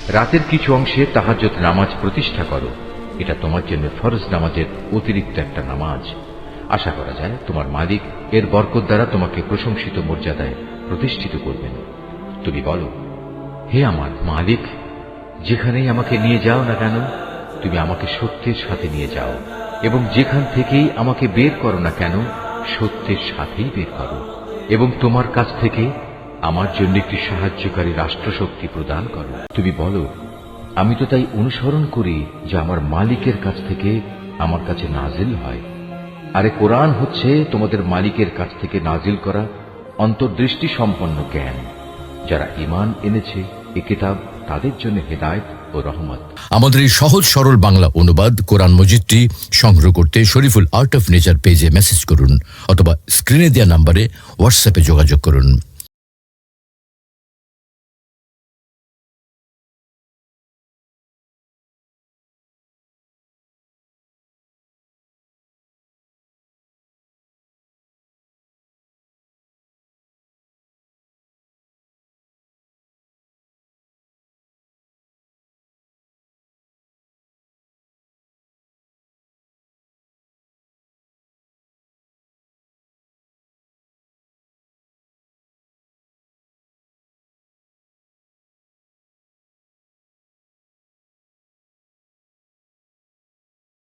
রাতের কিছু অংশে তাহাজ্জুদ নামাজ প্রতিষ্ঠা করো, এটা তোমার জন্য ফরজ নামাজের অতিরিক্ত একটা নামাজ। আশা করা যায় তোমার মালিক এর বরকত দ্বারা তোমাকে প্রশংসিত মর্যাদায় প্রতিষ্ঠিত করবেন। তুমি বলো, হে আমার মালিক, যেখানেই আমাকে নিয়ে যাও না কেন তুমি আমাকে সত্যের সাথে নিয়ে যাও, এবং যেখান থেকেই আমাকে বের করো না কেন সত্যের সাথেই বের করো, এবং তোমার কাছ থেকে আমার জন্য একটি সাহায্যকারী রাষ্ট্রশক্তি প্রদান করো। তুমি বলো, আমি তো তাই অনুসরণ করি যা আমার মালিকের কাছ থেকে আমার কাছে নাজিল হয়। আরে কোরআন হচ্ছে তোমাদের মালিকের কাছ থেকে নাজিল করা অন্তর্দৃষ্টি সম্পন্ন জ্ঞান। যারা ঈমান এনেছে এ কিতাব তাদের জন্য হেদায়েত ও রহমত। আমাদের এই সহজ সরল বাংলা অনুবাদ কোরআন মজিদটি সংগ্রহ করতে শরীফুল আর্ট অফ নেচার পেজে মেসেজ করুন অথবা স্ক্রিনে দেওয়া নম্বরে হোয়াটসঅ্যাপে যোগাযোগ করুন।